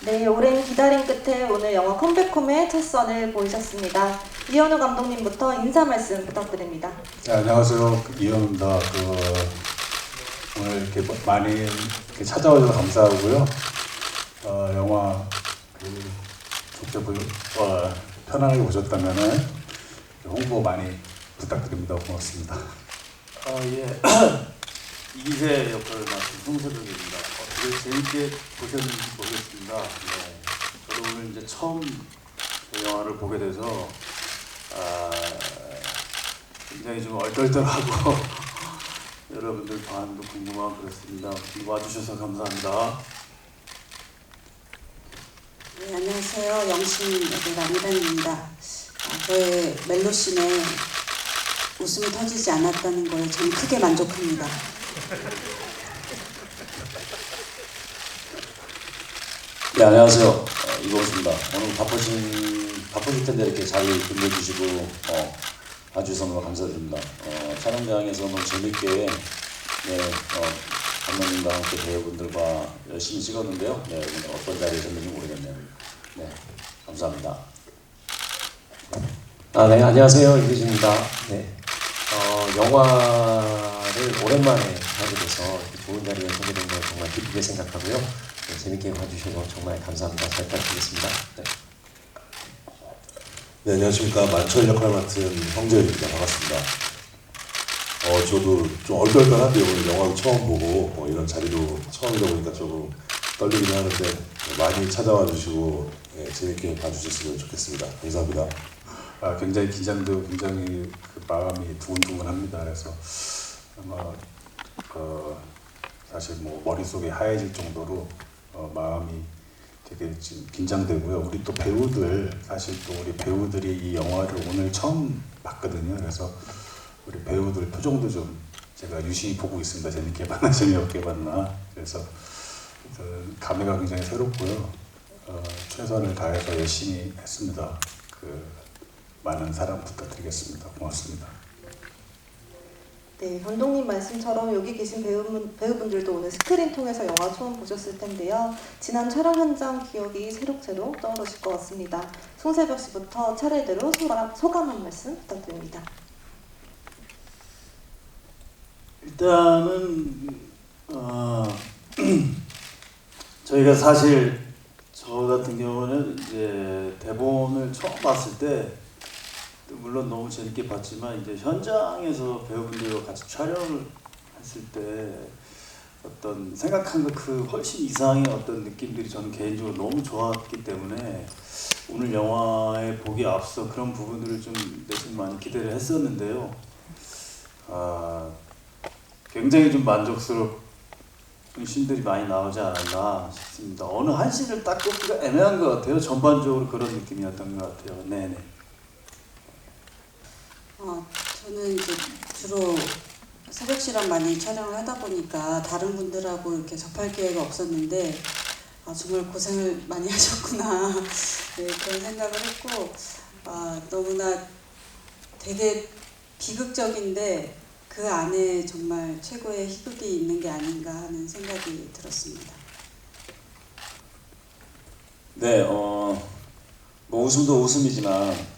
네, 오랜 기다림 끝에 오늘 영화 컴백홈의 첫 선을 보이셨습니다. 이현우 감독님부터 인사 말씀 부탁드립니다. 네, 안녕하세요. 이현우입니다. 오늘 이렇게 많이 이렇게 찾아와주셔서 감사하고요. 영화 편안하게 보셨다면은 홍보 많이 부탁드립니다. 고맙습니다. 예. 이기세 역할을 맡은 송세벽입니다. 되게 재밌게 보셨는지 모르겠습니다. 네. 저도 오늘 이제 처음 그 영화를 보게 돼서 굉장히 좀 얼떨떨하고 여러분들 반응도 궁금하고 그렇습니다. 와주셔서 감사합니다. 네, 안녕하세요. 영신 역의 남희란입니다. 저의 멜로씬에 웃음이 터지지 않았다는 거에 참 크게 만족합니다. 네, 안녕하세요. 이거입니다. 오늘 바쁘실 텐데 이렇게 잘 끝내주시고 봐주셔서 너무 감사드립니다. 촬영장에서 너무 재밌게 감독님과 함께 배우분들과 열심히 찍었는데요. 네, 오늘 어떤 자리에서는지 모르겠네요. 네, 감사합니다. 네, 안녕하세요. 이규진입니다. 네, 영화를 오랜만에 하게 돼서 좋은 자리에 서게 된 걸 정말 기쁘게 생각하고요. 네, 재밌게 봐주셔서 정말 감사합니다. 잘 부탁드리겠습니다. 네. 네, 안녕하십니까. 만철 역할 맡은 형제입니다. 반갑습니다. 저도 좀 얼떨떨한데 오늘 영화도 처음 보고 이런 자리도 처음이다 보니까 조금 떨리긴 하는데 많이 찾아와 주시고 재밌게 봐주셨으면 좋겠습니다. 감사합니다. 굉장히 긴장되고 굉장히 마음이 두근두근합니다. 그래서 아마 사실 머릿속이 하얘질 정도로 마음이 되게 지금 긴장되고요. 우리 또 배우들, 사실 또 우리 배우들이 이 영화를 오늘 처음 봤거든요. 그래서 우리 배우들 표정도 좀 제가 유심히 보고 있습니다. 재밌게 봤나 재미없게 봤나. 그래서 감회가 굉장히 새롭고요. 최선을 다해서 열심히 했습니다. 많은 사랑 부탁드리겠습니다. 고맙습니다. 네, 감독님 말씀처럼 여기 계신 배우분들도 오늘 스크린 통해서 영화 처음 보셨을 텐데요. 지난 촬영 현장 기억이 새록새록 떠오르실 것 같습니다. 송세벽 씨부터 차례대로 소감 한 말씀 부탁드립니다. 일단은 저희가 사실 저 같은 경우는 이제 대본을 처음 봤을 때 물론 너무 재밌게 봤지만 이제 현장에서 배우분들과 같이 촬영을 했을 때 어떤 생각한 것 그 훨씬 이상의 어떤 느낌들이 저는 개인적으로 너무 좋았기 때문에 오늘 영화에 보기 앞서 그런 부분들을 좀 내심 많이 기대를 했었는데요. 굉장히 좀 만족스러운 씬들이 많이 나오지 않았나 싶습니다. 어느 한 씬을 딱 꼽기가 애매한 것 같아요. 전반적으로 그런 느낌이었던 것 같아요. 네네. 저는 이제 주로 새벽 씨랑 많이 촬영을 하다 보니까 다른 분들하고 이렇게 접할 기회가 없었는데 정말 고생을 많이 하셨구나. 네, 그런 생각을 했고 너무나 되게 비극적인데 그 안에 정말 최고의 희극이 있는 게 아닌가 하는 생각이 들었습니다. 네, 웃음도 웃음이지만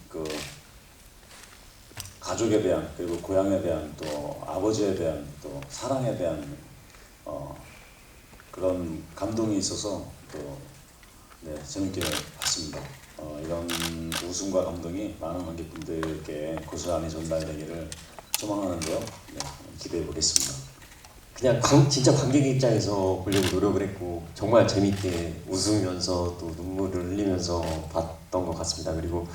가족에 대한, 그리고 고향에 대한, 또 아버지에 대한, 또 사랑에 대한 그런 감동이 있어서 재밌게 봤습니다. 이런 웃음과 감동이 많은 관객분들께 고스란히 전달되기를 소망하는데요. 네, 기대해 보겠습니다. 그냥 진짜 관객 입장에서 보려고 노력을 했고 정말 재밌게 웃으면서 또 눈물을 흘리면서 봤던 것 같습니다. 그리고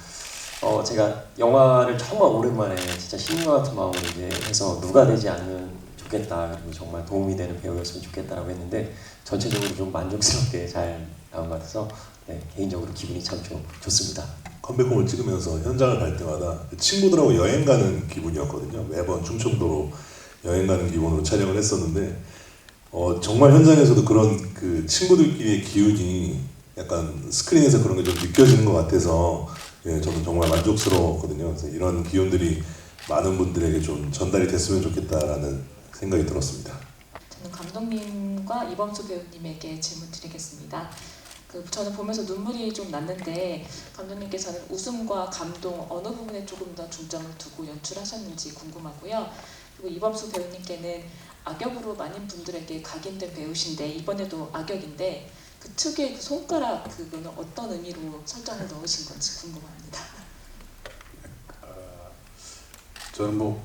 제가 영화를 정말 오랜만에 진짜 신과 같은 마음으로 이제 해서 누가 되지 않으면 좋겠다, 그리고 정말 도움이 되는 배우였으면 좋겠다라고 했는데 전체적으로 좀 만족스럽게 잘 나온 것 같아서 개인적으로 기분이 참 좋습니다. 컴백홈을 찍으면서 현장을 갈 때마다 친구들하고 여행 가는 기분이었거든요. 매번 충청도로 여행 가는 기분으로 촬영을 했었는데 정말 현장에서도 그런 친구들끼리의 기운이 약간 스크린에서 그런 게 좀 느껴지는 것 같아서 저는 정말 만족스러웠거든요. 그래서 이런 기운들이 많은 분들에게 좀 전달이 됐으면 좋겠다라는 생각이 들었습니다. 저는 감독님과 이범수 배우님에게 질문 드리겠습니다. 저는 보면서 눈물이 좀 났는데 감독님께서는 웃음과 감동 어느 부분에 조금 더 중점을 두고 연출하셨는지 궁금하고요. 그리고 이범수 배우님께는 악역으로 많은 분들에게 각인된 배우신데 이번에도 악역인데 그 특유의 그 손가락 그거는 어떤 의미로 설정을 넣으신 건지 궁금합니다. 저는 뭐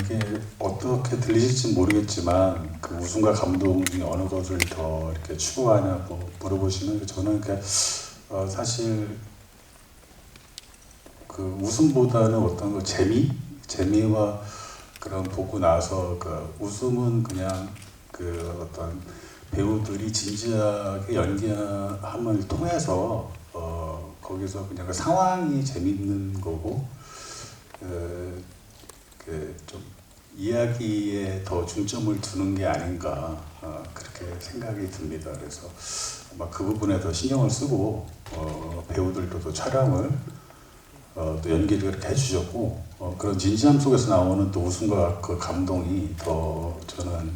이게 어떻게 들리실지 모르겠지만 그 웃음과 감동 중에 어느 것을 더 이렇게 추구하냐고 물어보시면 저는 사실 그 웃음보다는 어떤 그 재미와 그런 보고 나서 그 웃음은 그냥 그 어떤 배우들이 진지하게 연기함을 통해서 거기서 그냥 그 상황이 재밌는 거고 좀 이야기에 더 중점을 두는 게 아닌가 그렇게 생각이 듭니다. 그래서 아마 그 부분에 더 신경을 쓰고 배우들도 또 촬영을 또 연기를 그렇게 해주셨고 그런 진지함 속에서 나오는 또 웃음과 그 감동이 더 저는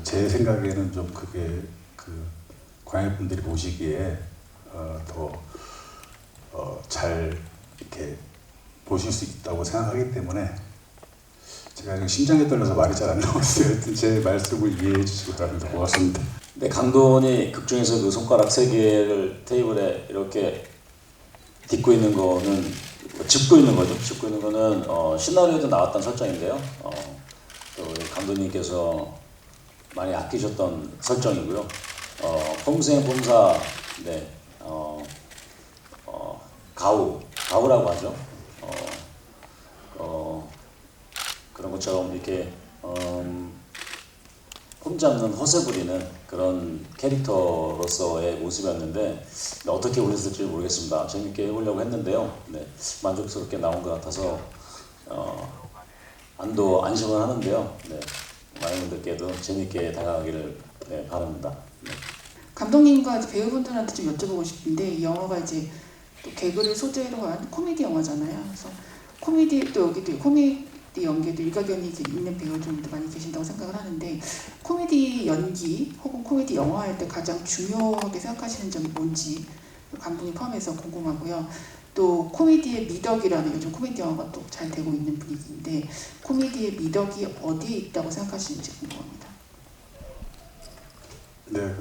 제 생각에는 좀 그게 그 관객분들이 보시기에 더 잘 이렇게 보실 수 있다고 생각하기 때문에 제가 지금 심장이 떨려서 말이 잘 안 나왔어요. 하여튼 제 말씀을 이해해 주시기 바랍니다. 고맙습니다. 네, 강도원이 극중에서 그 손가락 3개를 테이블에 이렇게 딛고 있는 거는 짚고 있는 거죠. 짚고 있는 거는 시나리오에도 나왔던 설정인데요. 또 우리 감독님께서 많이 아끼셨던 설정이고요. 폼생폼사 네, 가우라고 하죠. 그런 것처럼 이렇게 폼 잡는 허세 부리는 그런 캐릭터로서의 모습이었는데 어떻게 보셨을지 모르겠습니다. 재밌게 해보려고 했는데요. 네, 만족스럽게 나온 것 같아서 안심은 하는데요. 네, 많은 분들께도 재밌게 다가가기를 바랍니다. 네. 감독님과 배우분들한테 좀 여쭤보고 싶은데 이 영화가 이제 또 개그를 소재로 한 코미디 영화잖아요. 그래서 코미디 또 여기도 코미디 연기도 일가견이 있는 배우들도 많이 계신다고 생각을 하는데 코미디 연기 혹은 코미디 영화 할 때 가장 중요하게 생각하시는 점이 뭔지 감독님 포함해서 궁금하고요. 또 코미디의 미덕이라는 요즘 코미디 영화가 또 잘 되고 있는 분위기인데 코미디의 미덕이 어디에 있다고 생각하시는지 궁금합니다. 네,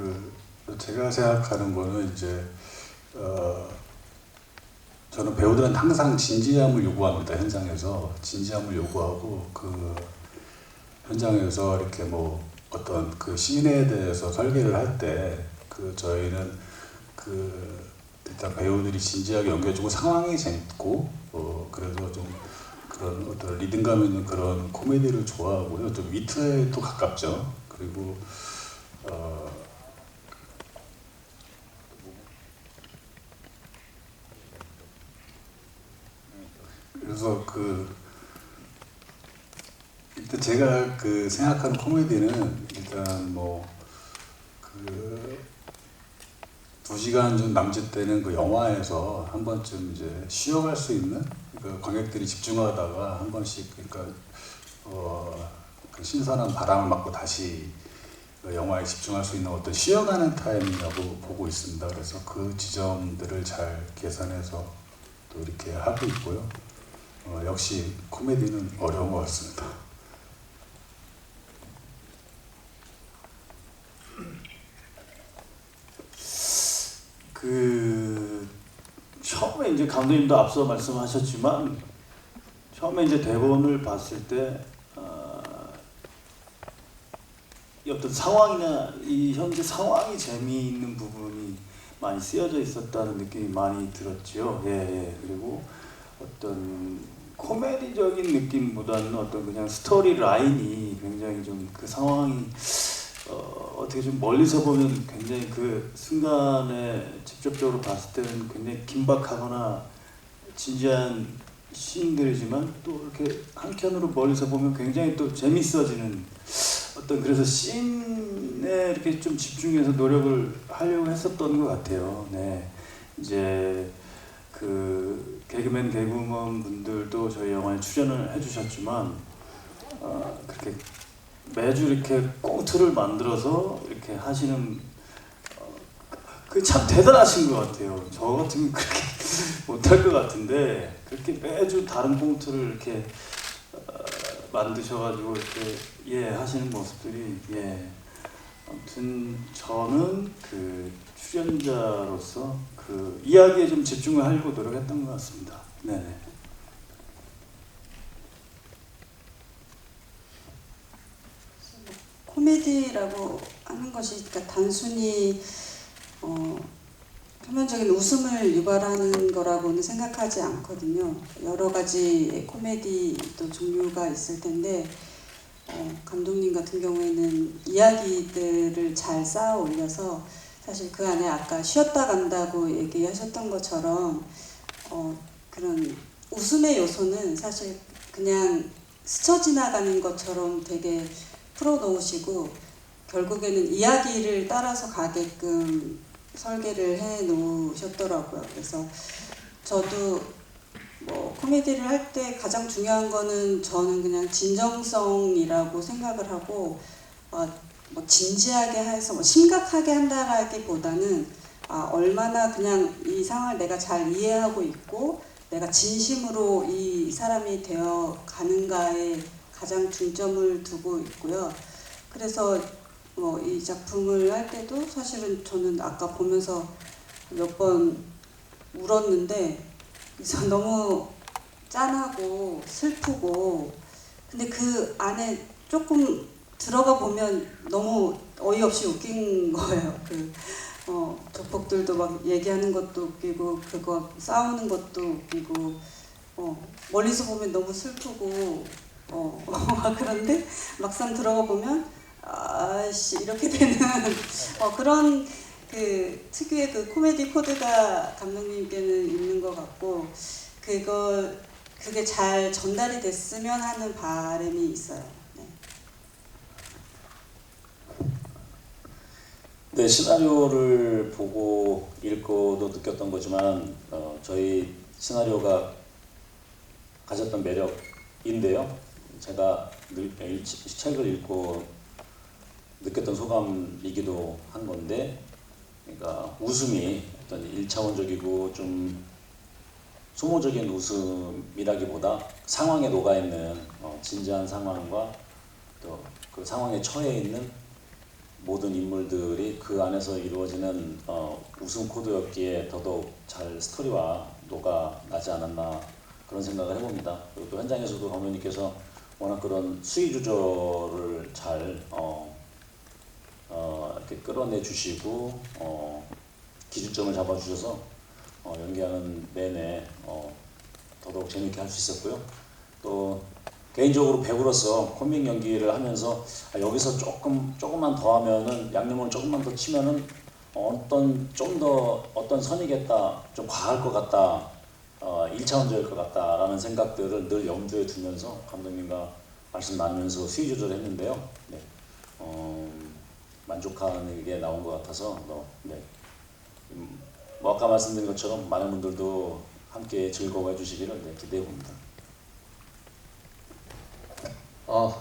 제가 생각하는 거는 이제 저는 배우들은 항상 진지함을 요구합니다. 현장에서 진지함을 요구하고 그 현장에서 이렇게 뭐 어떤 그 씬에 대해서 설계를 할 때 저희는 일단 배우들이 진지하게 연기해주고 상황이 재밌고 그래서 좀 그런 어떤 리듬감 있는 그런 코미디를 좋아하고요. 좀 위트에 또 가깝죠. 그리고 그래서 일단 제가 생각하는 코미디는 일단 뭐 2시간 좀 남짓되는 그 영화에서 한 번쯤 이제 쉬어갈 수 있는 관객들이 집중하다가 한 번씩 그 신선한 바람을 맞고 다시 영화에 집중할 수 있는 어떤 쉬어가는 타임이라고 보고 있습니다. 그래서 그 지점들을 잘 계산해서 또 이렇게 하고 있고요. 역시 코미디는 어려운 것 같습니다. 처음에 이제 감독님도 앞서 말씀하셨지만 처음에 이제 대본을 봤을 때 어떤 상황이나 이 현재 상황이 재미있는 부분이 많이 쓰여져 있었다는 느낌이 많이 들었죠. 예. 그리고 어떤 코미디적인 느낌보다는 어떤 그냥 스토리 라인이 굉장히 좀 그 상황이 어떻게 좀 멀리서 보면 굉장히 그 순간에 직접적으로 봤을 때는 굉장히 긴박하거나 진지한 씬들이지만 또 이렇게 한켠으로 멀리서 보면 굉장히 또 재밌어지는 어떤 그래서 씬에 이렇게 좀 집중해서 노력을 하려고 했었던 것 같아요. 네, 이제 그 개그맨 개그우먼 분들도 저희 영화에 출연을 해주셨지만 그렇게 매주 이렇게 꽁트를 만들어서 이렇게 하시는 그 참 대단하신 것 같아요. 저 같으면 그렇게 못할 것 같은데 그렇게 매주 다른 꽁트를 이렇게 만드셔가지고 이렇게 하시는 모습들이 아무튼 저는 그 출연자로서 그 이야기에 좀 집중을 하려고 노력했던 것 같습니다. 네네. 코미디라고 하는 것이 그러니까 단순히 표면적인 웃음을 유발하는 거라고는 생각하지 않거든요. 여러 가지의 코미디 또 종류가 있을 텐데 감독님 같은 경우에는 이야기들을 잘 쌓아 올려서 사실 그 안에 아까 쉬었다 간다고 얘기하셨던 것처럼 그런 웃음의 요소는 사실 그냥 스쳐 지나가는 것처럼 되게 풀어놓으시고 결국에는 이야기를 따라서 가게끔 설계를 해 놓으셨더라고요. 그래서 저도 뭐 코미디를 할 때 가장 중요한 거는 저는 그냥 진정성이라고 생각을 하고 뭐 진지하게 해서 뭐 심각하게 한다라기보다는 얼마나 그냥 이 상황을 내가 잘 이해하고 있고 내가 진심으로 이 사람이 되어 가는가에 가장 중점을 두고 있고요. 그래서 뭐 이 작품을 할 때도 사실은 저는 아까 보면서 몇 번 울었는데 그래서 너무 짠하고 슬프고 근데 그 안에 조금 들어가 보면 너무 어이없이 웃긴 거예요. 조폭들도 막 얘기하는 것도 웃기고 그거 싸우는 것도 웃기고 멀리서 보면 너무 슬프고 그런데 막상 들어가 보면 아씨 이렇게 되는 그런 그 특유의 그 코미디 코드가 감독님께는 있는 것 같고 그게 잘 전달이 됐으면 하는 바람이 있어요. 네, 시나리오를 보고 읽고도 느꼈던 거지만 저희 시나리오가 가졌던 매력인데요. 제가 책을 읽고 느꼈던 소감이기도 한 건데, 그러니까 웃음이 어떤 1차원적이고 좀 소모적인 웃음이라기보다 상황에 녹아있는 진지한 상황과 또 그 상황에 처해 있는 모든 인물들이 그 안에서 이루어지는 웃음 코드였기에 더더욱 잘 스토리와 녹아나지 않았나 그런 생각을 해봅니다. 그리고 또 현장에서도 감독님께서 워낙 그런 수위 조절을 잘 이렇게 끌어내 주시고 기준점을 잡아주셔서 연기하는 내내 더더욱 재밌게 할 수 있었고요. 또 개인적으로 배우로서 코믹 연기를 하면서 여기서 조금만 더 하면은 양념을 조금만 더 치면은 어떤 선이겠다, 좀 과할 것 같다, 1차원적일 것 같다라는 생각들을 늘 염두에 두면서 감독님과 말씀 나누면서 수위 조절했는데요. 네. 만족하는 게 나온 것 같아서 뭐 아까 말씀드린 것처럼 많은 분들도 함께 즐거워해 주시기를 기대해 봅니다.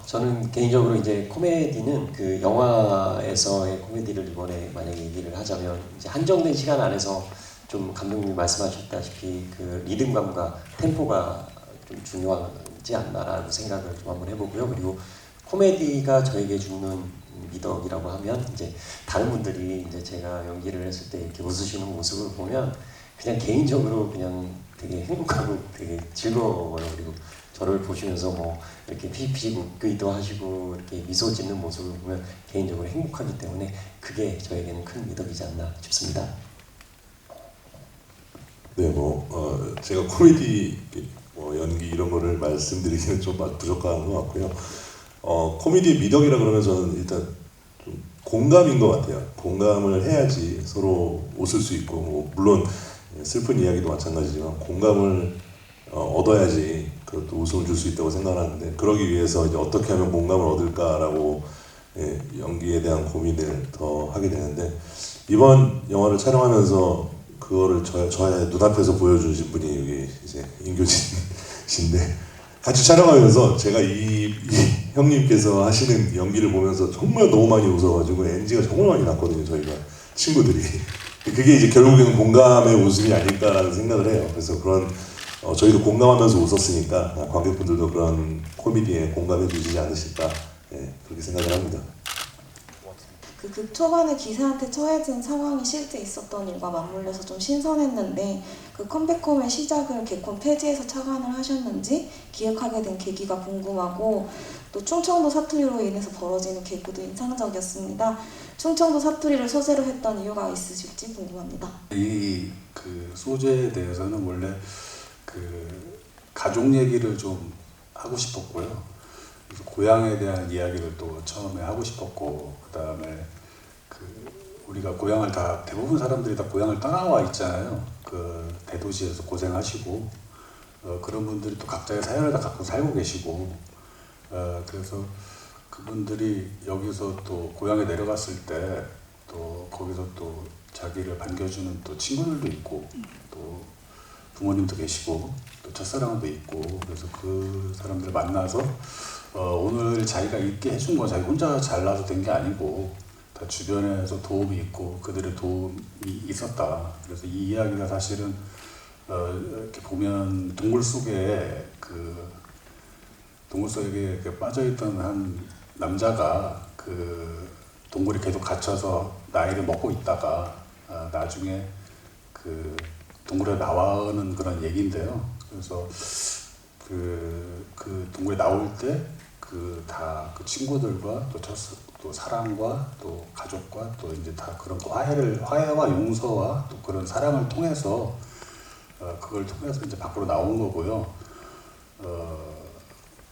저는 개인적으로 이제 코미디는 그 영화에서의 코미디를 이번에 만약에 얘기를 하자면 이제 한정된 시간 안에서 좀 감독님이 말씀하셨다시피 그 리듬감과 템포가 좀 중요하지 않나라는 생각을 좀 한번 해보고요. 그리고 코미디가 저에게 주는 미덕이라고 하면 이제 다른 분들이 이제 제가 연기를 했을 때 이렇게 웃으시는 모습을 보면 그냥 개인적으로 그냥 되게 행복하고 되게 즐거워요. 그리고 저를 보시면서 뭐 이렇게 피식 웃기도 하시고 이렇게 미소 짓는 모습을 보면 개인적으로 행복하기 때문에 그게 저에게는 큰 미덕이지 않나 싶습니다. 네, 제가 코미디 연기 이런 거를 말씀드리기는 좀 부족한 것 같고요. 코미디의 미덕이라 그러면 저는 일단 좀 공감인 것 같아요. 공감을 해야지 서로 웃을 수 있고, 물론 슬픈 이야기도 마찬가지지만 공감을 얻어야지 그것도 웃음을 줄 수 있다고 생각하는데, 그러기 위해서 이제 어떻게 하면 공감을 얻을까라고 연기에 대한 고민을 더 하게 되는데, 이번 영화를 촬영하면서 그거를 저의 눈앞에서 보여주신 분이 여기 이제 임교진 씨인데, 같이 촬영하면서 제가 이 형님께서 하시는 연기를 보면서 정말 너무 많이 웃어가지고 NG가 정말 많이 났거든요. 저희가 친구들이 그게 이제 결국에는 공감의 웃음이 아닐까라는 생각을 해요. 그래서 그런 저희도 공감하면서 웃었으니까 관객분들도 그런 코미디에 공감해 주시지 않으실까 그렇게 생각을 합니다. 그 극 초반에 기사한테 처해진 상황이 실제 있었던 일과 맞물려서 좀 신선했는데 그 컴백홈의 시작을 개콘 폐지에서 착안을 하셨는지 기획하게 된 계기가 궁금하고 또 충청도 사투리로 인해서 벌어지는 개그도 인상적이었습니다. 충청도 사투리를 소재로 했던 이유가 있으실지 궁금합니다. 이 그 소재에 대해서는 원래 그 가족 얘기를 좀 하고 싶었고요. 그래서 고향에 대한 이야기를 또 처음에 하고 싶었고, 그 다음에 그 우리가 고향을 다 대부분 사람들이 다 고향을 떠나와 있잖아요. 그 대도시에서 고생하시고 그런 분들이 또 각자의 사연을 다 갖고 살고 계시고 그래서 그분들이 여기서 또 고향에 내려갔을 때 또 거기서 또 자기를 반겨주는 또 친구들도 있고 또 부모님도 계시고 또 첫사랑도 있고 그래서 그 사람들을 만나서 오늘 자기가 있게 해준 건 자기 혼자 잘나서 된 게 아니고 다 주변에서 도움이 있고 그들의 도움이 있었다. 그래서 이 이야기가 사실은 이렇게 보면 동굴 속에 이렇게 빠져있던 한 남자가 그 동굴에 계속 갇혀서 나이를 먹고 있다가 나중에 그 동굴에 나오는 그런 얘기인데요. 그래서 그 동굴에 나올 때 그 친구들과 또 사랑과 또 가족과 또 이제 다 그런 화해와 용서와 또 그런 사랑을 통해서 그걸 통해서 이제 밖으로 나온 거고요.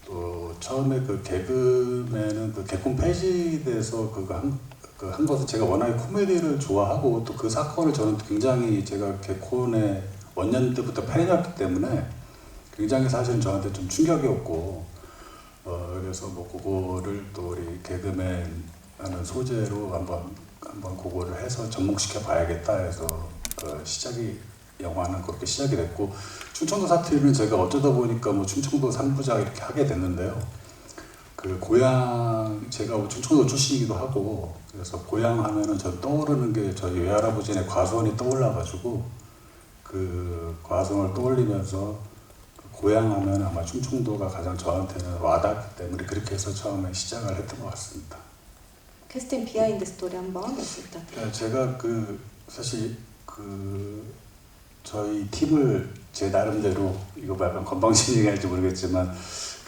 또 처음에 그 개그맨은 그 개콘 폐지돼서 한 것은 제가 워낙에 코미디를 좋아하고 또 그 사건을 저는 굉장히 제가 개콘의 원년 때부터 팬이었기 때문에 굉장히 사실은 저한테 좀 충격이었고 그래서 뭐 그거를 또 우리 개그맨 하는 소재로 한번 그거를 해서 접목시켜 봐야겠다 해서 영화는 그렇게 시작이 됐고 충청도 사투리는 제가 어쩌다 보니까 뭐 충청도 3부작 이렇게 하게 됐는데요. 그 고향 제가 충청도 출신이기도 하고 그래서 고향 하면은 저 떠오르는 게 저희 외할아버지네 과수원이 떠올라가지고 그 과수원을 떠올리면서 고향 하면 아마 충청도가 가장 저한테는 와닿기 때문에 그렇게 해서 처음에 시작을 했던 것 같습니다. 캐스팅 비하인드 스토리 한번 말씀 부탁드립니다. 제가 사실 저희 팀을 제 나름대로 이거 약간 건방진 얘기할지 모르겠지만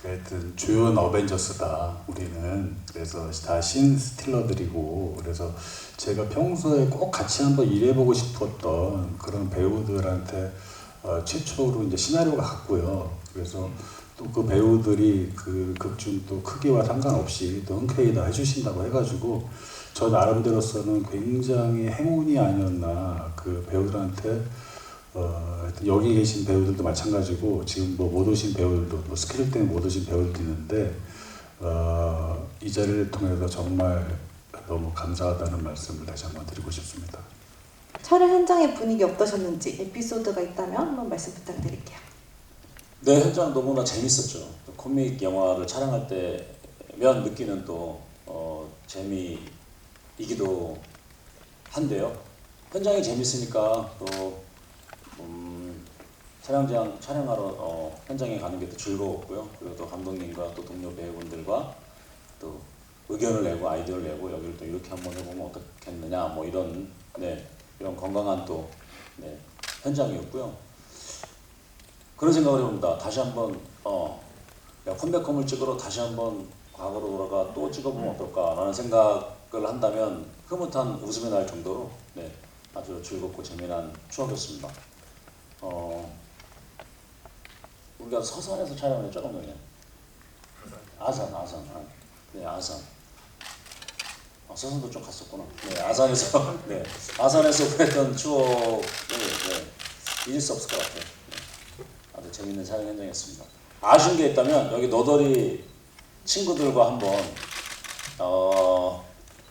하여튼 주연 어벤져스다 우리는. 그래서 다 신스틸러들이고 그래서 제가 평소에 꼭 같이 한번 일해보고 싶었던 그런 배우들한테 최초로 이제 시나리오가 갔고요. 그래서 또 그 배우들이 그 극중 또 크기와 상관없이 또 흔쾌히 다 해주신다고 해가지고 저 나름대로서는 굉장히 행운이 아니었나. 그 배우들한테 여기 계신 배우들도 마찬가지고 지금 뭐 못 오신 배우들도 뭐 스케줄 때문에 못 오신 배우들도 있는데 이 자리를 통해서 정말 너무 감사하다는 말씀을 다시 한번 드리고 싶습니다. 촬영 현장의 분위기 어떠셨는지 에피소드가 있다면 한번 말씀 부탁드릴게요. 네, 현장 너무나 재밌었죠. 코믹 영화를 촬영할 때면 느끼는 또 재미이기도 한데요. 현장이 재밌으니까 또 촬영장 촬영하러 현장에 가는 게 더 즐거웠고요. 그리고 또 감독님과 또 동료 배우분들과 또 의견을 내고 아이디어를 내고 여기를 또 이렇게 한번 해보면 어떻겠느냐 뭐 이런 이런 건강한 또 현장이었고요. 그런 생각을 해봅니다. 다시 한번 컴백홈을 찍으러 다시 한번 과거로 돌아가 또 찍어보면 어떨까라는 생각을 한다면 흐뭇한 웃음이 날 정도로 아주 즐겁고 재미난 추억이었습니다. 우리가 서산에서 촬영을 했죠, 감독님? 아산. 네, 아산. 서산도 좀 갔었구나. 네, 아산에서 아산에서 했던 추억을 잊을 수 없을 것 같아요. 아주 재밌는 촬영 현장이었습니다. 아쉬운 게 있다면 여기 너덜이 친구들과 한번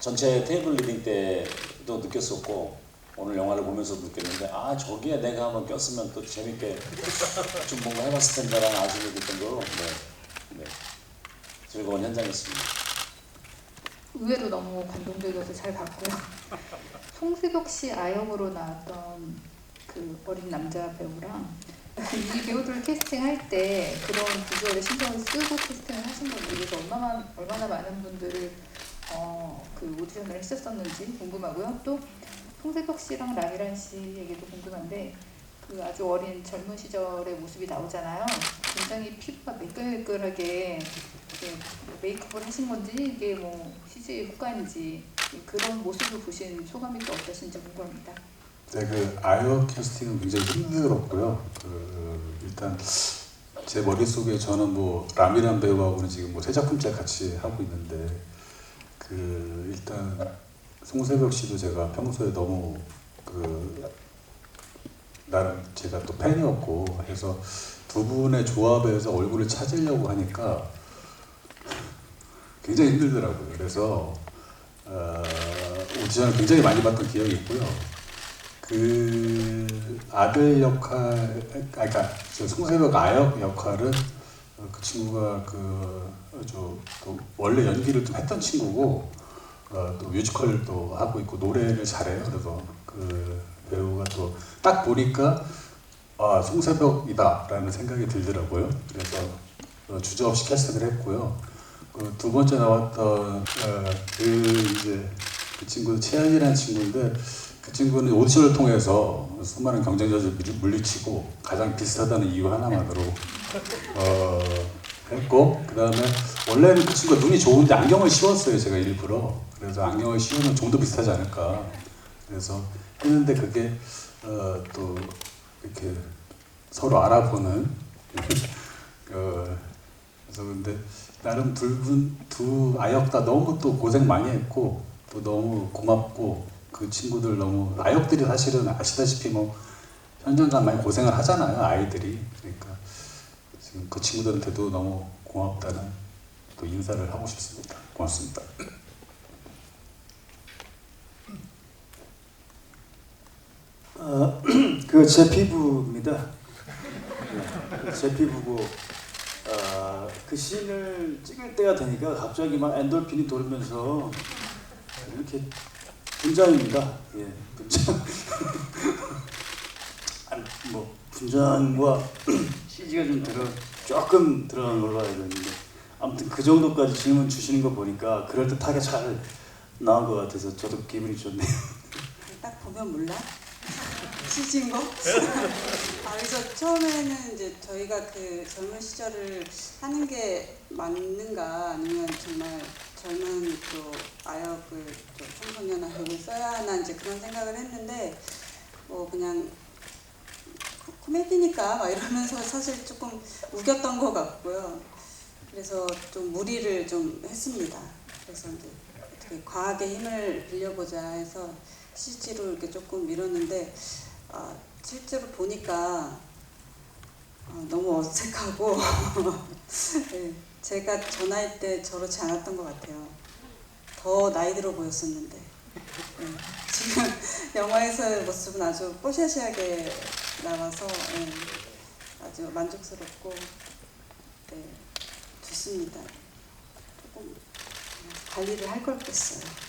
전체 테이블 리딩 때도 느꼈었고 오늘 영화를 보면서도 느꼈는데 저기에 내가 한번 꼈으면 또 재밌게 좀 뭔가 해봤을 텐데라는 아쉬움이 들 정도로 즐거운 현장이었습니다. 의외로 너무 감동적이어서 잘 봤고요. 송수벽 씨 아역으로 나왔던 그 어린 남자 배우랑 이 배우들을 캐스팅할 때 그런 비주얼에 신경을 쓰고 캐스팅을 하신 건지, 그래서 얼마나 많은 분들을 그 오디션을 했었었는지 궁금하고요. 또 송세벽 씨랑 라미란 씨 얘기도 궁금한데, 그 아주 어린 젊은 시절의 모습이 나오잖아요. 굉장히 피부가 매끌매끌하게 메이크업을 하신 건지, 이게 뭐 CG 효과인지, 그런 모습을 보신 소감이 또 어떠신지 궁금합니다. 네, 그 아역 캐스팅은 굉장히 힘들었고요. 일단 제 머릿속에 저는 뭐 라미란 배우하고는 지금 뭐 세 작품째 같이 하고 있는데, 일단 송세벽 씨도 제가 평소에 너무 나름 제가 또 팬이었고 해서 두 분의 조합에서 얼굴을 찾으려고 하니까 굉장히 힘들더라고요. 그래서 오디션을 굉장히 많이 봤던 기억이 있고요. 그 아들 역할, 그러니까 저 송세벽 아역 역할은 그 친구가 또 원래 연기를 좀 했던 친구고, 또 뮤지컬도 하고 있고 노래를 잘해요. 그래서 그 배우가 또 딱 보니까 송세벽이다라는 생각이 들더라고요. 그래서 주저없이 캐스팅을 했고요. 두 번째 나왔던 그 친구는 채연이라는 친구인데, 그 친구는 오디션을 통해서 수많은 경쟁자들 물리치고 가장 비슷하다는 이유 하나만으로 했고, 그 다음에 원래는 그 친구가 눈이 좋은데 안경을 씌웠어요, 제가 일부러. 그래서 안경을 씌우면 좀 더 비슷하지 않을까. 그래서 했는데 그게 또 이렇게 서로 알아보는 그래서 근데 나름 두 아역 다 너무 또 고생 많이 했고, 또 너무 고맙고, 그 친구들 너무, 아역들이 사실은 아시다시피 뭐 현장감 많이 고생을 하잖아요, 아이들이. 그러니까 지금 그 친구들한테도 너무 고맙다는 또 인사를 하고 싶습니다. 고맙습니다. 그 제 피부입니다. 제 피부고, 그 씬을 찍을 때가 되니까 갑자기 막 엔돌핀이 돌면서 이렇게 분장입니다. 예, 분장. 아니, 뭐 분장과 CG가 조금 들어간 걸로 알고 있는데, 아무튼 그 정도까지 질문 주시는 거 보니까 그럴듯하게 잘 나온 것 같아서 저도 기분이 좋네요. 딱 보면 몰라? CG인 거? 그래서 처음에는 이제 저희가 그 젊은 시절을 하는 게 맞는가, 아니면 정말 젊은 또 아역을 또 청소년 아역을 써야 하나, 이제 그런 생각을 했는데, 뭐 그냥 코미디니까 막 이러면서 사실 조금 우겼던 것 같고요. 그래서 좀 무리를 좀 했습니다. 그래서 이제 어떻게 과하게 힘을 빌려보자 해서 CG로 이렇게 조금 밀었는데, 실제로 보니까 너무 어색하고 네, 제가 저 나이 때 저렇지 않았던 것 같아요. 더 나이 들어 보였었는데, 네, 지금 영화에서의 모습은 아주 뽀샤시하게 나와서 아주 만족스럽고, 네, 좋습니다. 조금 관리를 할 걸 그랬어요.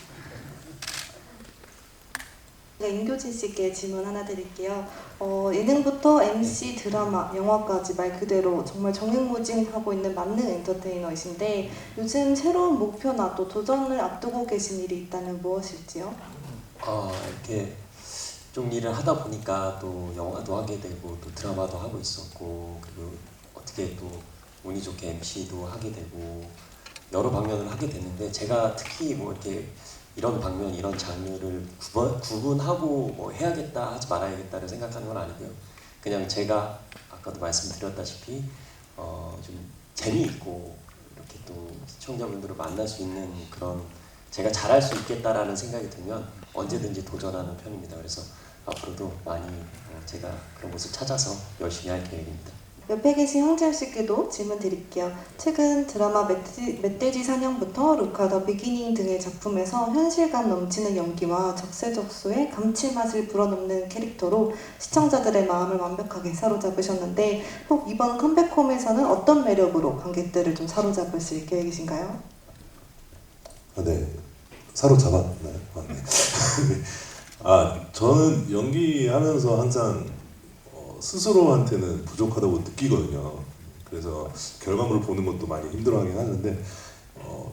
네, 임교진 씨께 질문 하나 드릴게요. 예능부터 MC, 드라마, 영화까지 말 그대로 정말 정행무진하고 있는 만능 엔터테이너이신데, 요즘 새로운 목표나 또 도전을 앞두고 계신 일이 있다면 무엇일지요? 이렇게 좀 일을 하다 보니까 또 영화도 하게 되고 또 드라마도 하고 있었고, 그리고 어떻게 또 운이 좋게 MC도 하게 되고 여러 방면을 하게 됐는데, 제가 특히 뭐 이렇게 이런 방면, 이런 장르를 구분하고 뭐 해야겠다, 하지 말아야겠다를 생각하는 건 아니고요. 그냥 제가 아까도 말씀드렸다시피 좀 재미있고 이렇게 또 시청자분들을 만날 수 있는 그런, 제가 잘할 수 있겠다라는 생각이 들면 언제든지 도전하는 편입니다. 그래서 앞으로도 많이 제가 그런 곳을 찾아서 열심히 할 계획입니다. 옆에 계신 황재현 씨께도 질문 드릴게요. 최근 드라마 멧돼지 사냥부터 루카 더 비기닝 등의 작품에서 현실감 넘치는 연기와 적세적소의 감칠맛을 불어넣는 캐릭터로 시청자들의 마음을 완벽하게 사로잡으셨는데, 혹 이번 컴백홈에서는 어떤 매력으로 관객들을 좀 사로잡으실 계획이신가요? 네, 사로잡았나요? 네. 저는 연기하면서 항상 스스로한테는 부족하다고 느끼거든요. 그래서 결과물을 보는 것도 많이 힘들어하긴 하는데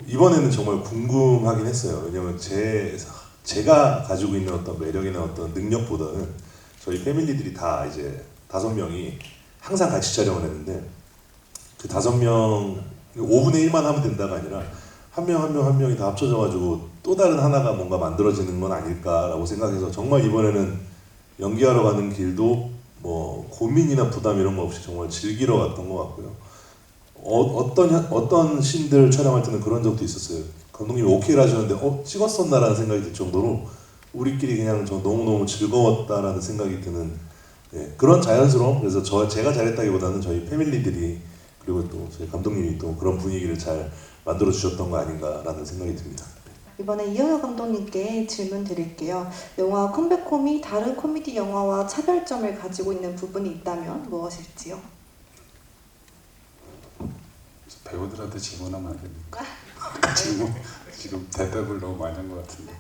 이번에는 정말 궁금하긴 했어요. 왜냐면 제가 가지고 있는 어떤 매력이나 어떤 능력보다는 저희 패밀리들이 다 이제 5명이 항상 같이 촬영을 했는데 그 5명 5분의 1만 하면 된다가 아니라 한 명이 다 합쳐져가지고 또 다른 하나가 뭔가 만들어지는 건 아닐까라고 생각해서 정말 이번에는 연기하러 가는 길도 뭐 고민이나 부담 이런 거 없이 정말 즐기러 갔던 것 같고요. 어떤 씬들 촬영할 때는 그런 적도 있었어요. 감독님이 오케이를 하셨는데 찍었었나라는 생각이 들 정도로 우리끼리 그냥 저 너무너무 즐거웠다라는 생각이 드는 그런 자연스러움. 그래서 제가 잘했다기보다는 저희 패밀리들이 그리고 또 저희 감독님이 또 그런 분위기를 잘 만들어 주셨던 거 아닌가라는 생각이 듭니다. 이번에 이영혁 감독님께 질문 드릴게요. 영화 컴백홈이 다른 코미디 영화와 차별점을 가지고 있는 부분이 있다면 무엇일지요? 배우들한테 질문하면 안 됩니까? 지금 대답을 너무 많이 한 것 같은데.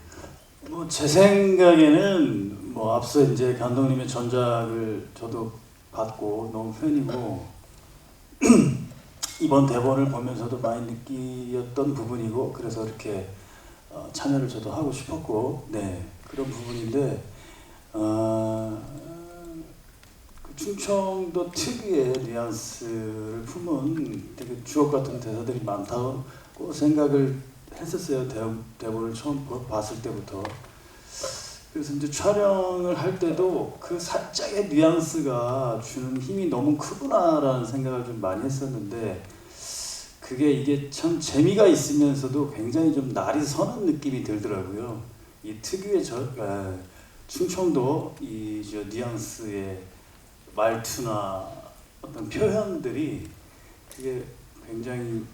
뭐 제 생각에는 뭐 앞서 이제 감독님의 전작을 저도 봤고 너무 팬이고 이번 대본을 보면서도 많이 느끼었던 부분이고 그래서 이렇게 참여를 저도 하고 싶었고 그런 부분인데 그 충청도 특유의 뉘앙스를 품은 되게 주옥 같은 대사들이 많다고 생각을 했었어요. 대본을 처음 봤을 때부터. 그래서 이제 촬영을 할 때도 그 살짝의 뉘앙스가 주는 힘이 너무 크구나라는 생각을 좀 많이 했었는데 이게 참 재미가 있으면서도 굉장히 좀 날이 서는 느낌이 들더라고요. 이 특유의 충청도 저 뉘앙스의 말투나 어떤 표현들이 그게 굉장히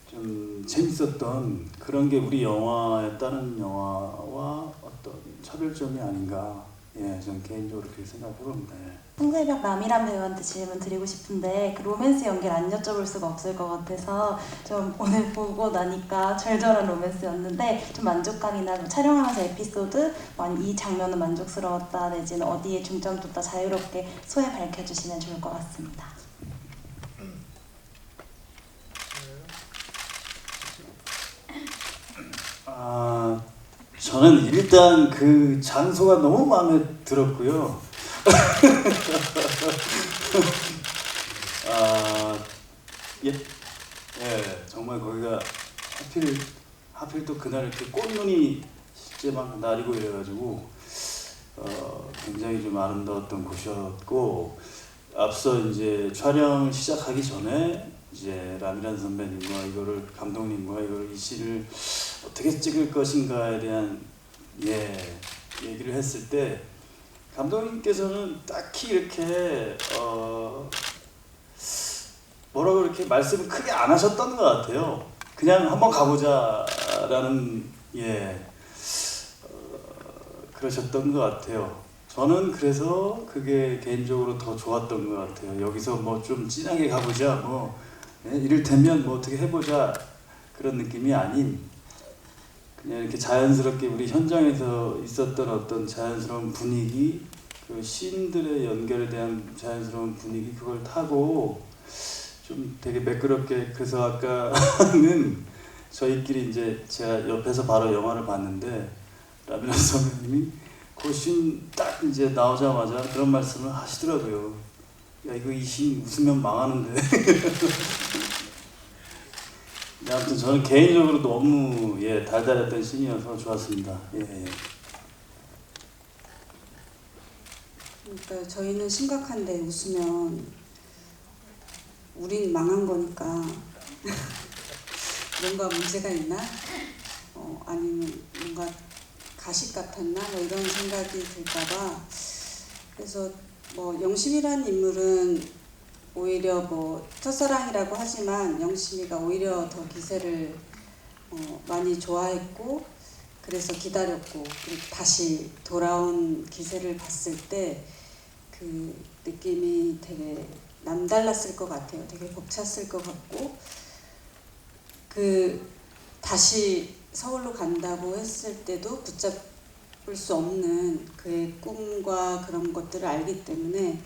좀 재밌었던 그런 게 우리 영화의 다른 영화와 어떤 차별점이 아닌가. 저는 개인적으로 그렇게 생각해 봅니다. 송세벽 남이란 배우한테 질문 드리고 싶은데 그 로맨스 연기를 안 여쭤볼 수가 없을 것 같아서 좀 오늘 보고 나니까 절절한 로맨스였는데 좀 만족감이나 뭐 촬영하면서 에피소드 이 장면은 만족스러웠다 내지는 어디에 중점 뒀다 자유롭게 소회 밝혀주시면 좋을 것 같습니다. 저는 일단 그 장소가 너무 마음에 들었고요. 정말 거기가 하필 또 그날 이렇게 꽃눈이 실제 막 날이고 이래가지고 굉장히 좀 아름다웠던 곳이었고 앞서 이제 촬영 시작하기 전에 이제 라미란 선배님과 감독님과 이 씬을 어떻게 찍을 것인가에 대한 얘기를 했을 때 감독님께서는 딱히 이렇게 뭐라고 이렇게 말씀을 크게 안 하셨던 것 같아요. 그냥 한번 가보자라는 그러셨던 것 같아요. 저는 그래서 그게 개인적으로 더 좋았던 것 같아요. 여기서 뭐 좀 진하게 가보자, 이를테면 뭐 어떻게 해보자 그런 느낌이 아닌 그냥 이렇게 자연스럽게 우리 현장에서 있었던 어떤 자연스러운 분위기, 그 씬들의 연결에 대한 자연스러운 분위기 그걸 타고 좀 되게 매끄럽게 그래서 아까는 저희끼리 이제 제가 옆에서 바로 영화를 봤는데 라미란 선배님이 그 씬 딱 이제 나오자마자 그런 말씀을 하시더라고요. 야 이거 이 씬 웃으면 망하는데. 아무튼 저는 개인적으로 너무 달달했던 씬이어서 좋았습니다. 그러니까 저희는 심각한데 웃으면 우린 망한 거니까 뭔가 문제가 있나? 아니면 뭔가 가식 같았나? 이런 생각이 들까봐. 그래서 영심이라는 인물은 오히려 첫사랑이라고 하지만 영심이가 오히려 더 기세를 많이 좋아했고 그래서 기다렸고 그리고 다시 돌아온 기세를 봤을 때 그 느낌이 되게 남달랐을 것 같아요. 되게 벅찼을 것 같고 다시 서울로 간다고 했을 때도 수 없는 그의 꿈과 그런 것들을 알기 때문에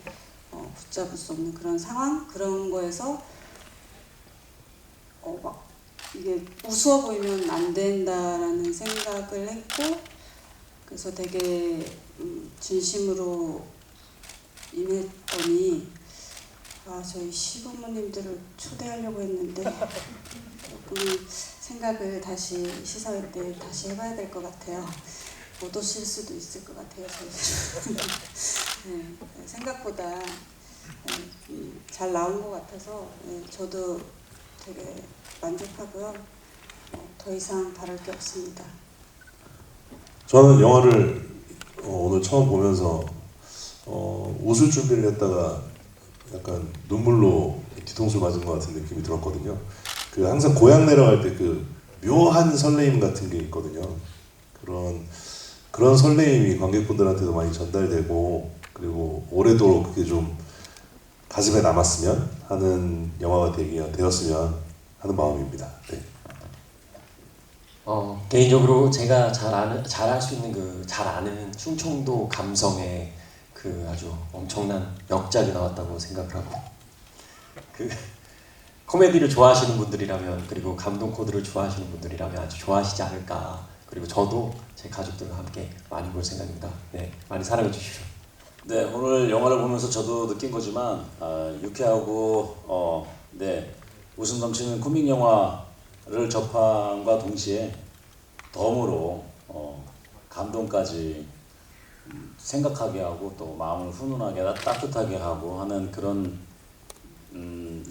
붙잡을 수 없는 그런 상황, 그런 거에서 막 이게 우스워 보이면 안 된다라는 생각을 했고, 그래서 되게 진심으로 임했더니 저희 시부모님들을 초대하려고 했는데 조금 생각을 다시 시사회 때 다시 해봐야 될 것 같아요. 못 오실 수도 있을 것 같아요. 저희 네, 생각보다 잘 나온 것 같아서 저도 되게 만족하고요. 더 이상 바랄 게 없습니다. 저는 영화를 오늘 처음 보면서 웃을 준비를 했다가 약간 눈물로 뒤통수 맞은 것 같은 느낌이 들었거든요. 그 항상 고향 내려갈 때 그 묘한 설레임 같은 게 있거든요. 그런 설레임이 관객분들한테도 많이 전달되고, 그리고 올해도 그게 좀 가슴에 남았으면 하는 영화가 되었으면 하는 마음입니다. 네. 개인적으로 제가 잘 알 수 있는 잘 아는 충청도 감성의 그 아주 엄청난 역작이 나왔다고 생각을 하고, 그 코미디를 좋아하시는 분들이라면, 그리고 감동 코드를 좋아하시는 분들이라면 아주 좋아하시지 않을까. 그리고 저도 제 가족들과 함께 많이 볼 생각입니다. 네, 많이 사랑해 주십시오. 네, 오늘 영화를 보면서 저도 느낀 거지만 유쾌하고 네, 웃음 넘치는 코믹 영화를 접함과 동시에 덤으로 감동까지 생각하게 하고 또 마음을 훈훈하게 따뜻하게 하고 하는 그런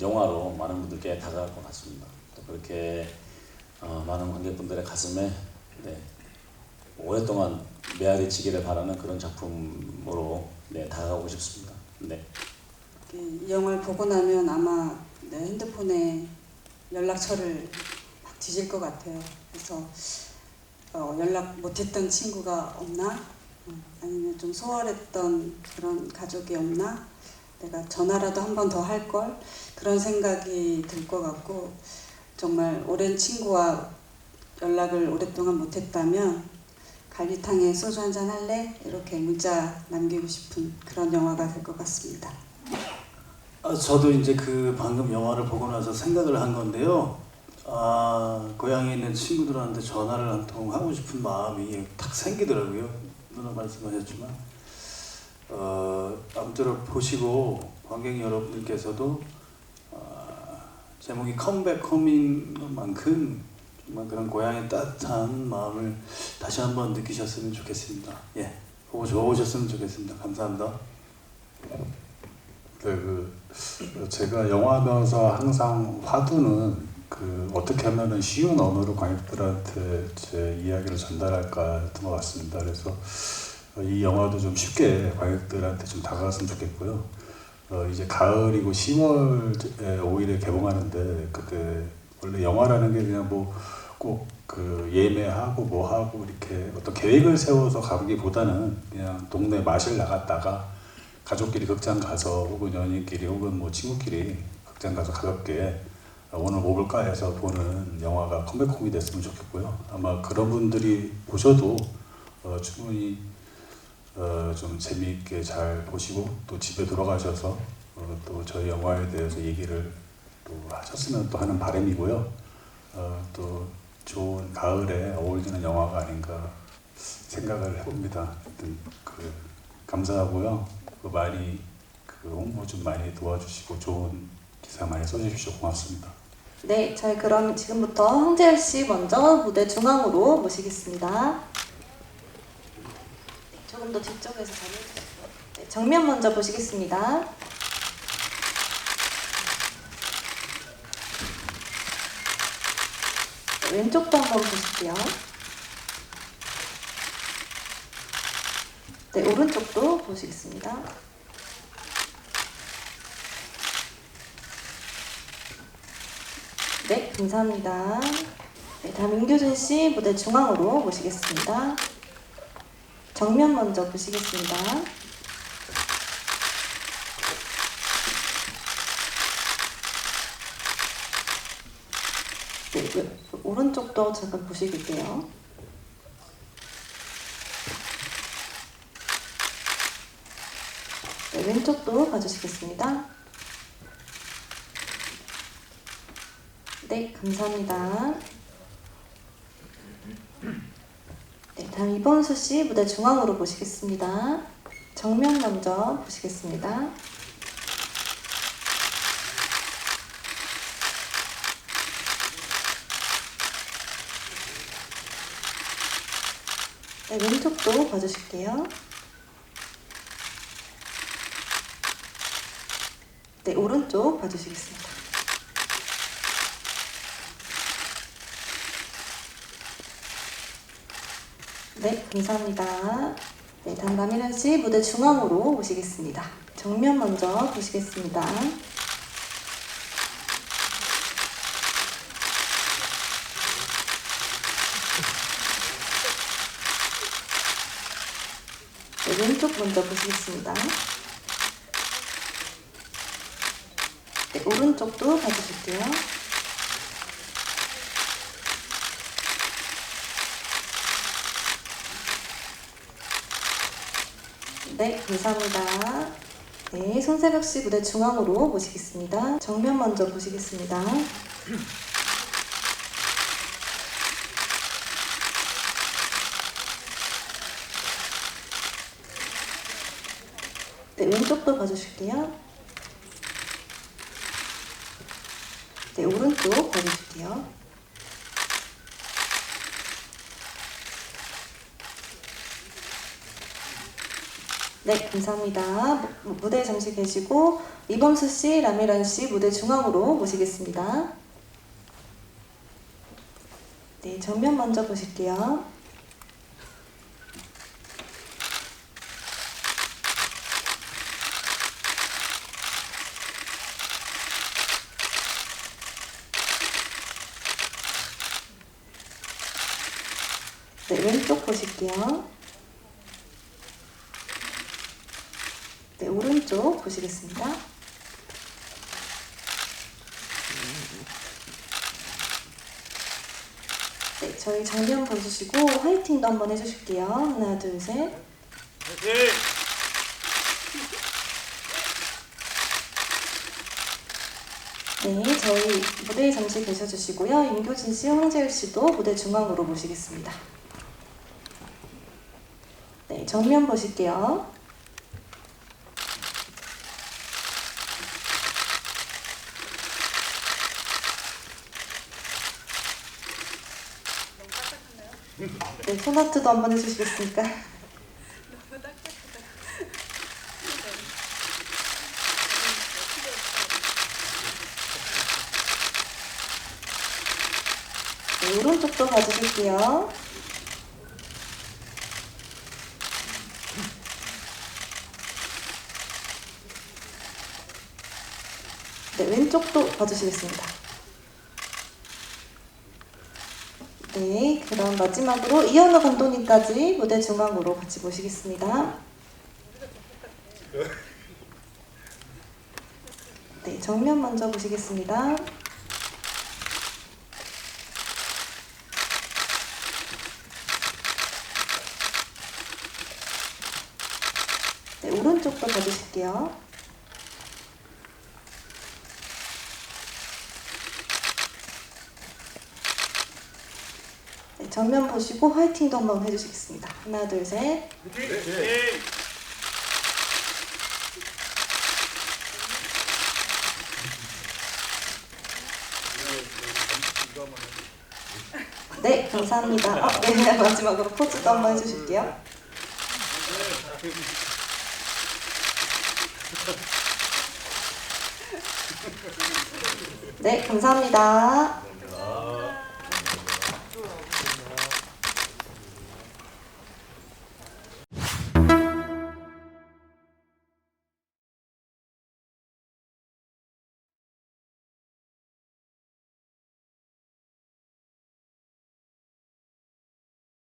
영화로 많은 분들께 다가갈 것 같습니다. 또 그렇게 많은 관객분들의 가슴에 네, 오랫동안 메아리 치기를 바라는 그런 작품으로 네, 다가가고 싶습니다. 네. 이 영화를 보고 나면 아마 내 핸드폰에 연락처를 막 뒤질 것 같아요. 그래서 연락 못했던 친구가 없나? 아니면 좀 소홀했던 그런 가족이 없나? 내가 전화라도 한 번 더 할 걸? 그런 생각이 들 것 같고, 정말 오랜 친구와 연락을 오랫동안 못했다면 갈비탕에 소주 한잔 할래? 이렇게 문자 남기고 싶은 그런 영화가 될 것 같습니다. 저도 이제 그 방금 영화를 보고 나서 생각을 한 건데요. 고향에 있는 친구들한테 전화를 한 통 하고 싶은 마음이 탁 생기더라고요. 누나 말씀하셨지만 아무쪼록 보시고 관객 여러분들께서도 제목이 컴백 홈인 것만큼 정말 그런 고향의 따뜻한 마음을 다시 한번 느끼셨으면 좋겠습니다. 예, 보고 좋으셨으면 좋겠습니다. 감사합니다. 네, 제가 영화하면서 항상 화두는 어떻게 하면은 쉬운 언어로 관객들한테 제 이야기를 전달할까 했던 것 같습니다. 그래서 이 영화도 좀 쉽게 관객들한테 좀 다가갔으면 좋겠고요. 이제 가을이고 10월에 5일에 개봉하는데, 그때 원래 영화라는 게 그냥 꼭 예매하고 하고 이렇게 어떤 계획을 세워서 가기보다는 그냥 동네 마실 나갔다가 가족끼리 극장 가서, 혹은 연인끼리, 혹은 친구끼리 극장 가서 가볍게 오늘 뭐 볼까 해서 보는 영화가 컴백홈이 됐으면 좋겠고요. 아마 그런 분들이 보셔도 충분히 좀 재미있게 잘 보시고 또 집에 돌아가셔서 또 저희 영화에 대해서 얘기를 또 하셨으면 또 하는 바람이고요. 또 좋은 가을에 어울리는 영화가 아닌가 생각을 해봅니다. 하여튼 감사하고요. 많이 홍보 좀 많이 도와주시고 좋은 기사 많이 써주십시오. 고맙습니다. 네, 저희 그럼 지금부터 황재열 씨 먼저 무대 중앙으로 모시겠습니다. 조금 더 뒤쪽에서 자리해 주시고요. 네, 정면 먼저 보시겠습니다. 네, 왼쪽도 한번 보실게요. 네, 오른쪽도 보시겠습니다. 네, 감사합니다. 네, 다음 임규준 씨 무대 중앙으로 모시겠습니다. 정면 먼저 보시겠습니다. 네, 오른쪽도 잠깐 보시게요. 네, 왼쪽도 봐주시겠습니다. 네, 감사합니다. 네, 다음 이범수 씨 무대 중앙으로 모시겠습니다. 정면 먼저 보시겠습니다. 네, 왼쪽도 봐주실게요. 네, 오른쪽 봐주시겠습니다. 네, 감사합니다. 네, 다음 남일현 씨 무대 중앙으로 오시겠습니다. 정면 먼저 보시겠습니다. 네, 왼쪽 먼저 보시겠습니다. 네, 오른쪽도 봐주실게요. 네, 감사합니다. 네, 손새벽 씨 무대 중앙으로 모시겠습니다. 정면 먼저 보시겠습니다. 네, 왼쪽도 봐주실게요. 네, 오른쪽 봐주실게요. 네, 감사합니다. 무대 잠시 계시고 이범수 씨, 라미란 씨 무대 중앙으로 모시겠습니다. 네, 정면 먼저 보실게요. 네, 왼쪽 보실게요. 네, 오른쪽 보시겠습니다. 네, 저희 정면 보시고 화이팅도 한번 해주실게요. 하나, 둘, 셋. 화이팅! 네, 저희 무대에 잠시 계셔주시고요. 임교진 씨, 황재일 씨도 무대 중앙으로 모시겠습니다. 네, 정면 보실게요. 네, 손아트도 한번 해주시겠습니까? 네, 오른쪽도 봐주실게요. 네, 왼쪽도 봐주시겠습니다. 네, 그럼 마지막으로 이현우 감독님까지 무대 중앙으로 같이 모시겠습니다. 네, 정면 먼저 보시겠습니다. 네, 오른쪽도 봐주실게요. 네, 정면 보시고 화이팅도 한번 해주시겠습니다. 하나, 둘, 셋. 네, 감사합니다. 네, 마지막으로 포즈도 한번 해주실게요. 네, 감사합니다.